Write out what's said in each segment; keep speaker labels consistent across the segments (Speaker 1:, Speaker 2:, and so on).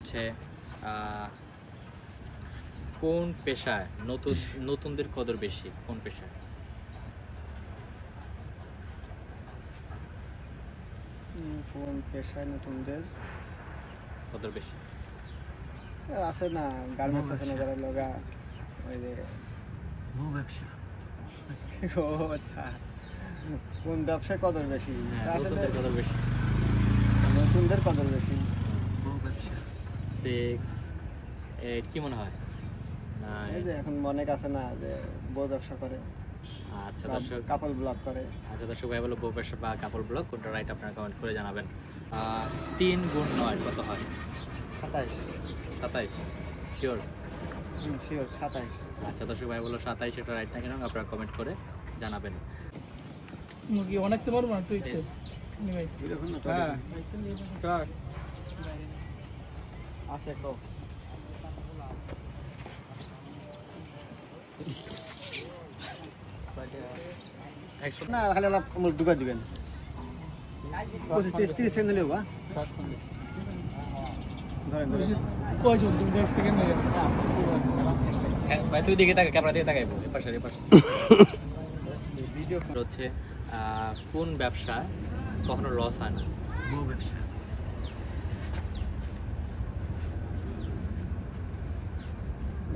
Speaker 1: হচ্ছে কোন পেশায় নতুনদের কদর বেশি? কোন পেশায়?
Speaker 2: কোন পেশায় নতুনদের
Speaker 1: কদর বেশি?
Speaker 2: আছে না, গার্মেন্টস আছে না, যারা লগা ওই যে
Speaker 1: ব্যবসা।
Speaker 2: ও আচ্ছা, কোন ব্যবসায় কদর বেশি?
Speaker 1: নতুনদের কদর বেশি।
Speaker 2: নতুনদের কদর বেশি
Speaker 1: ব্যবসা। 6 8 কি মনে হয়?
Speaker 2: এই যে এখন অনেক আছে না যে বউ ব্যবসা করে,
Speaker 1: আচ্ছা দর্শক,
Speaker 2: কাপল ব্লগ করে।
Speaker 1: আচ্ছা দর্শক ভাই বলো বউ ব্যবসা বা কাপড় ব্লগ কোনটা রাইট আপনারা কমেন্ট করে জানাবেন। 3 গুণ 9 কত হয়?
Speaker 2: 27।
Speaker 1: 27 শিওর?
Speaker 2: শিওর 27।
Speaker 1: আচ্ছা দর্শক ভাই বলো 27 এটা রাইট না কেন আপনারা কমেন্ট করে জানাবেন।
Speaker 3: মুরগি অনেক সে মারবো না তুই ইচ্ছে নি ভাই। হ্যাঁ কাট
Speaker 2: আছে তো না, খালি আমার ঢুকা দিবেন 25-30 সেকেন্ড হলেও বা ধরেন
Speaker 3: কয়জন তুমি 10 সেকেন্ড হয়ে
Speaker 1: ভাই তুই দিকে তাকা, ক্যামেরা দিকে তাকাইবো এপাশে এপাশে। ভিডিও হচ্ছে কোন ব্যবসা কখনো লস হয় না? বউ ব্যবসা।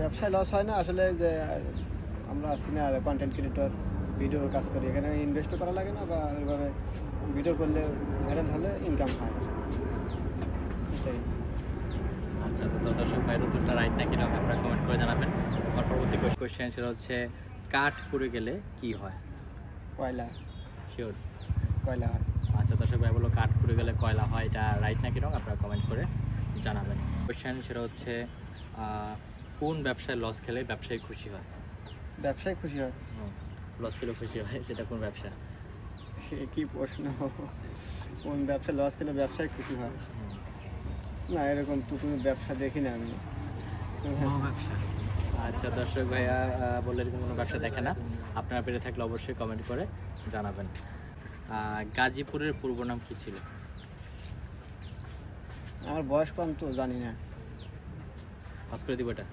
Speaker 2: ব্যবসায় লস হয় না আসলে, যে আমরা আছি না কন্টেন্ট ক্রিয়েটর, ভিডিওর কাজ করি, এখানে ইনভেস্টও করা লাগে না, বা ওইভাবে ভিডিও করলে ভাইরাল হলে ইনকাম হয়, এটাই।
Speaker 1: আচ্ছা তো দর্শক ভাইয়ের উত্তরটা রাইট নাকি না আপনারা কমেন্ট করে জানাবেন। আমার পরবর্তী কোয়েশ্চেন সেটা হচ্ছে কাঠ পুড়ে গেলে কি হয়?
Speaker 2: কয়লা।
Speaker 1: শিওর?
Speaker 2: কয়লা হয়।
Speaker 1: আচ্ছা দর্শক ভাই বলো কাঠ পুড়ে গেলে কয়লা হয়, এটা রাইট নাকি রং আপনারা কমেন্ট করে জানাবেন। কোয়েশ্চেন সেটা হচ্ছে কোন ব্যবসায় লস খেলে ব্যবসায়ী খুশি হয়?
Speaker 2: ব্যবসায় খুশি হয়?
Speaker 1: লস খেলে খুশি হয়, সেটা কোন ব্যবসা?
Speaker 2: কি প্রশ্ন, কোন ব্যবসায় লস খেলে ব্যবসায় খুশি হয়? না, এরকম তো কোনো ব্যবসা দেখি না আমি।
Speaker 1: ব্যবসা। আচ্ছা দর্শক ভাইয়া বললে এরকম কোনো ব্যবসা দেখে না, আপনারা পেরে থাকলে অবশ্যই কমেন্ট করে জানাবেন। গাজীপুরের পূর্ব নাম কি ছিল?
Speaker 2: আমার বয়স কম তো জানি না।
Speaker 1: পাস করে দিব এটা?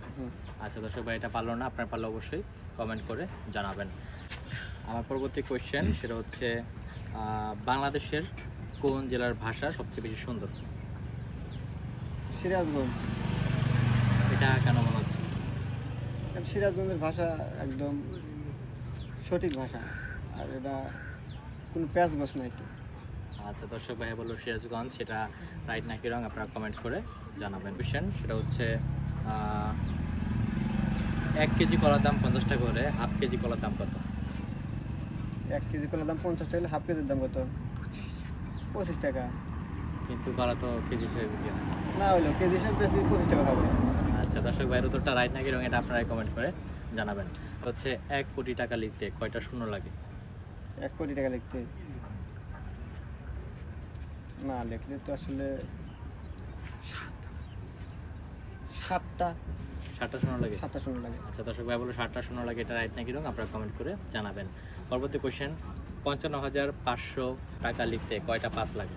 Speaker 1: আচ্ছা দর্শক ভাই এটা পারলো না, আপনার পারলে অবশ্যই কমেন্ট করে জানাবেন। আমার পরবর্তী কোয়েশ্চেন সেটা হচ্ছে বাংলাদেশের কোন জেলার ভাষা সবচেয়ে বেশি সুন্দর?
Speaker 2: সিরাজগঞ্জ।
Speaker 1: এটা কেন মনে হচ্ছে?
Speaker 2: সিরাজগঞ্জের ভাষা একদম সঠিক ভাষা, আর এটা কোনো প্যাচ বস নাই তো।
Speaker 1: আচ্ছা দর্শক ভাই বললো সিরাজগঞ্জ, সেটা রাইট নাকি রং আপনারা কমেন্ট করে জানাবেন। কোয়েশ্চেন সেটা হচ্ছে 1 কেজি কলার দাম 50 টাকা করে, হাফ কেজি কলার দাম কত?
Speaker 2: 1 কেজি কলার দাম 50 টাকা, হাফ কেজির দাম কত? 25 টাকা।
Speaker 1: কিন্তু কলা তো কেজি হিসেবে বিক্রি হয়
Speaker 2: না, হইলো কেজি হিসেবে বেশি 25 টাকা হবে।
Speaker 1: আচ্ছা দর্শক ভাইয়ের উত্তরটা রাইট নাকি রং এটা আপনারা কমেন্ট করে জানাবেন। হচ্ছে 1 কোটি টাকা লিখতে কয়টা শূন্য লাগে?
Speaker 2: 1 কোটি টাকা লিখতে না লিখলে তো আসলে 7টা
Speaker 1: শূন্য লাগে।
Speaker 2: 7টা শূন্য লাগে।
Speaker 1: আচ্ছা দর্শক ভাই বলো 7টা শূন্য লাগে, এটা রাইট নাকি রং আপনারা কমেন্ট করে জানাবেন। পরবর্তী কোয়েশ্চেন 55,500 টাকা লিখতে কয়টা 5 লাগে?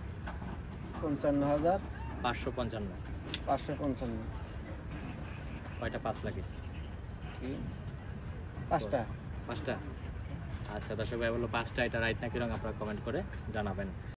Speaker 2: 55,555
Speaker 1: কয়টা 5 লাগে?
Speaker 2: 5টা।
Speaker 1: 5টা। আচ্ছা দর্শক ভাই বলো 5টা, এটা রাইট নাকি রং আপনারা কমেন্ট করে জানাবেন।